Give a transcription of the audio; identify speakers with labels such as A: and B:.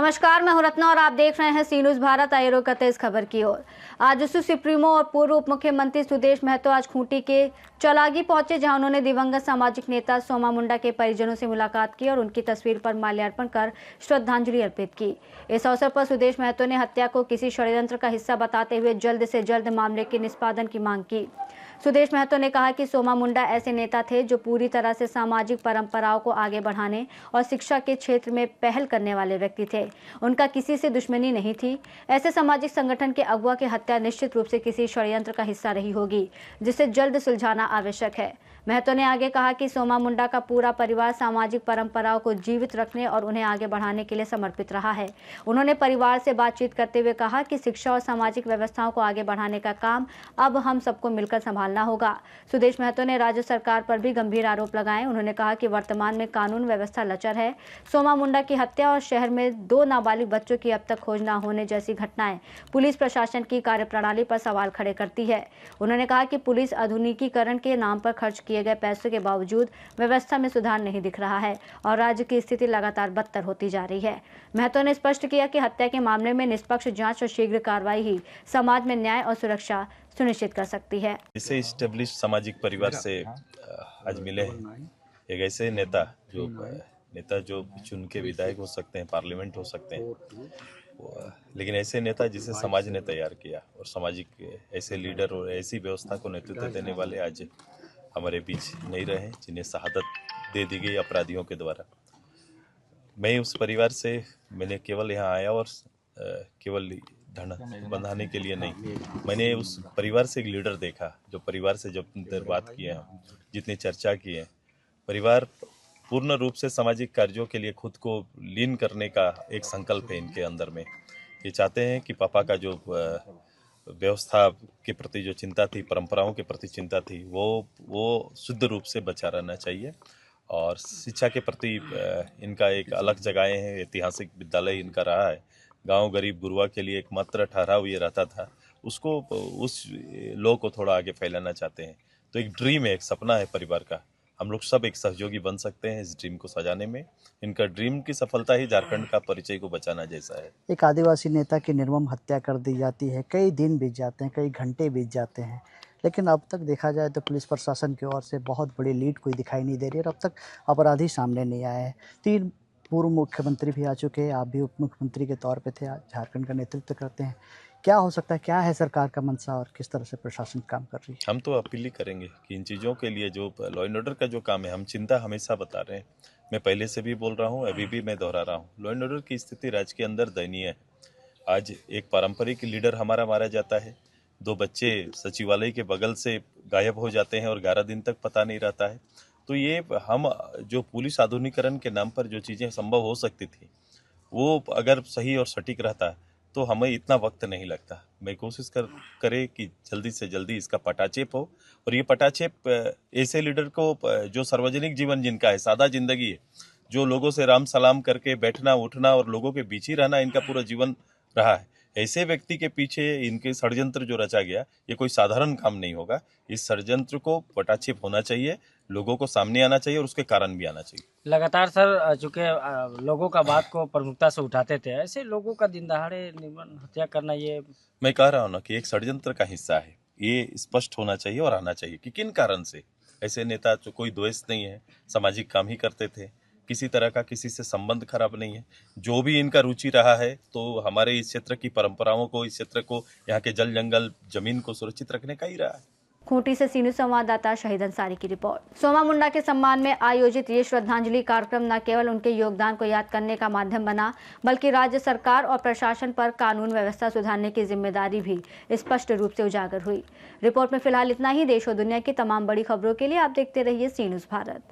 A: नमस्कार, मैं हूं रत्ना और आप देख रहे हैं सी न्यूज़ भारत। आइए रुक करते इस खबर की ओर। आजसू सुप्रीमो और पूर्व उप मुख्यमंत्री सुदेश महतो आज खूंटी के चौलागी पहुंचे, जहां उन्होंने दिवंगत सामाजिक नेता सोमा मुंडा के परिजनों से मुलाकात की और उनकी तस्वीर पर माल्यार्पण कर श्रद्धांजलि अर्पित की। इस अवसर पर सुदेश महतो ने हत्या को किसी षड्यंत्र का हिस्सा बताते हुए जल्द से जल्द मामले के निष्पादन की मांग की। सुदेश महतो ने कहा कि सोमा मुंडा ऐसे नेता थे जो पूरी तरह से सामाजिक परंपराओं को आगे बढ़ाने और शिक्षा के क्षेत्र में पहल करने वाले व्यक्ति थे। उनका किसी से दुश्मनी नहीं थी। ऐसे सामाजिक संगठन के अगुवा की हत्या निश्चित रूप से किसी षड्यंत्र का हिस्सा रही होगी, जिसे जल्द सुलझाना आवश्यक है। महतो ने आगे कहा कि सोमा मुंडा का पूरा परिवार सामाजिक परंपराओं को जीवित रखने और उन्हें आगे बढ़ाने के लिए समर्पित रहा है। उन्होंने परिवार से बातचीत करते हुए कहा कि शिक्षा और सामाजिक व्यवस्थाओं को आगे बढ़ाने का काम अब हम सबको मिलकर संभालना होगा। सुदेश महतो ने राज्य सरकार पर भी गंभीर आरोप लगाए। उन्होंने कहा कि वर्तमान में कानून व्यवस्था लचर है। सोमा मुंडा की हत्या और शहर में 2 नाबालिग बच्चों की अब तक खोज न होने जैसी घटनाएं पुलिस प्रशासन की कार्यप्रणाली पर सवाल खड़े करती है। उन्होंने कहा कि पुलिस आधुनिकीकरण के नाम पर खर्च किए गए पैसों के बावजूद व्यवस्था में सुधार नहीं दिख रहा है और राज्य की स्थिति लगातार बदतर होती जा रही है। महतो ने स्पष्ट किया कि हत्या के मामले में निष्पक्ष जांच और शीघ्र कार्रवाई ही समाज में न्याय और सुरक्षा सुनिश्चित कर सकती है।
B: इसे इस्टेब्लिश सामाजिक परिवार से आज मिले हैं एक ऐसे नेता जो चुन के विधायक हो सकते हैं, पार्लियामेंट हो सकते हैं, लेकिन ऐसे नेता जिसे समाज ने तैयार किया और सामाजिक ऐसे लीडर और ऐसी व्यवस्था को नेतृत्व देने वाले आज हमारे बीच नहीं रहे, जिन्हें शहादत दे दी गई अपराधियों के द्वारा। मैं उस परिवार से मैंने केवल यहाँ आया और केवल धन बंधाने के लिए नहीं, मैंने उस परिवार से एक लीडर देखा, जो परिवार से जब देर बात किए हैं, जितनी चर्चा की है, परिवार पूर्ण रूप से सामाजिक कार्यों के लिए खुद को लीन करने का एक संकल्प है इनके अंदर में। ये चाहते हैं कि पापा का जो व्यवस्था के प्रति जो चिंता थी, परंपराओं के प्रति चिंता थी, वो शुद्ध रूप से बचा रहना चाहिए। और शिक्षा के प्रति इनका एक अलग जगहें हैं, ऐतिहासिक विद्यालय इनका रहा है। गांव गरीब गुरुआ के लिए एकमात्र ठहराव ये रहता था, उसको उस लॉ को थोड़ा आगे फैलाना चाहते हैं। तो एक ड्रीम है, एक सपना है परिवार का। हम लोग सब एक सहयोगी बन सकते हैं इस ड्रीम को सजाने में। इनका ड्रीम की सफलता ही झारखंड का परिचय को बचाना जैसा है।
C: एक आदिवासी नेता की निर्मम हत्या कर दी जाती है, कई दिन बीत जाते हैं, कई घंटे बीत जाते हैं, लेकिन अब तक देखा जाए तो पुलिस प्रशासन की ओर से बहुत बड़ी लीड कोई दिखाई नहीं दे रही और अब तक अपराधी सामने नहीं आए हैं। 3 पूर्व मुख्यमंत्री भी आ चुके हैं, आप भी उप मुख्यमंत्री के तौर पे थे, आज झारखंड का नेतृत्व करते हैं। क्या हो सकता है, क्या है सरकार का मंशा और किस तरह से प्रशासन काम कर रही है?
B: हम तो अपील ही करेंगे कि इन चीज़ों के लिए जो लॉ एंड ऑर्डर का जो काम है, हम चिंता हमेशा बता रहे हैं। मैं पहले से भी बोल रहा हूँ, अभी भी मैं दोहरा रहा हूँ, लॉ एंड ऑर्डर की स्थिति राज्य के अंदर दयनीय है। आज एक पारंपरिक लीडर हमारा मारा जाता है, 2 बच्चे सचिवालय के बगल से गायब हो जाते हैं और 11 दिन तक पता नहीं रहता है। तो ये हम जो पुलिस आधुनिकीकरण के नाम पर जो चीज़ें संभव हो सकती थी, वो अगर सही और सटीक रहता तो हमें इतना वक्त नहीं लगता। मैं कोशिश करे कि जल्दी से जल्दी इसका पटाक्षेप हो, और ये पटाक्षेप ऐसे लीडर को जो सार्वजनिक जीवन जिनका है, सादा जिंदगी है, जो लोगों से राम सलाम करके बैठना उठना और लोगों के बीच ही रहना इनका पूरा जीवन रहा है, ऐसे व्यक्ति के पीछे इनके षड्यंत्र जो रचा गया, ये कोई साधारण काम नहीं होगा। इस षड्यंत्र को पटाक्षेप होना चाहिए, लोगों को सामने आना चाहिए और उसके कारण भी आना चाहिए।
D: लगातार सर चूंकि लोगों का बात को प्रमुखता से उठाते थे, ऐसे लोगों का दिन दहाड़े निर्मम हत्या करना, ये
B: मैं कह रहा हूँ ना कि एक षड्यंत्र का हिस्सा है, ये स्पष्ट होना चाहिए और आना चाहिए कि किन कारण से ऐसे नेता, जो कोई द्वेष नहीं है, सामाजिक काम ही करते थे, किसी तरह का किसी से संबंध खराब नहीं है। जो भी इनका रुचि रहा है, तो हमारे इस क्षेत्र की परंपराओं को, इस क्षेत्र को, यहाँ के जल जंगल जमीन को सुरक्षित रखने का ही रहा है।
A: खूंटी से सी न्यूज़ संवाददाता शहीद अंसारी की रिपोर्ट। सोमा मुंडा के सम्मान में आयोजित ये श्रद्धांजलि कार्यक्रम न केवल उनके योगदान को याद करने का माध्यम बना, बल्कि राज्य सरकार और प्रशासन पर कानून व्यवस्था सुधारने की जिम्मेदारी भी स्पष्ट रूप से उजागर हुई। रिपोर्ट में फिलहाल इतना ही। देश और दुनिया की तमाम बड़ी खबरों के लिए आप देखते रहिए सी न्यूज़ भारत।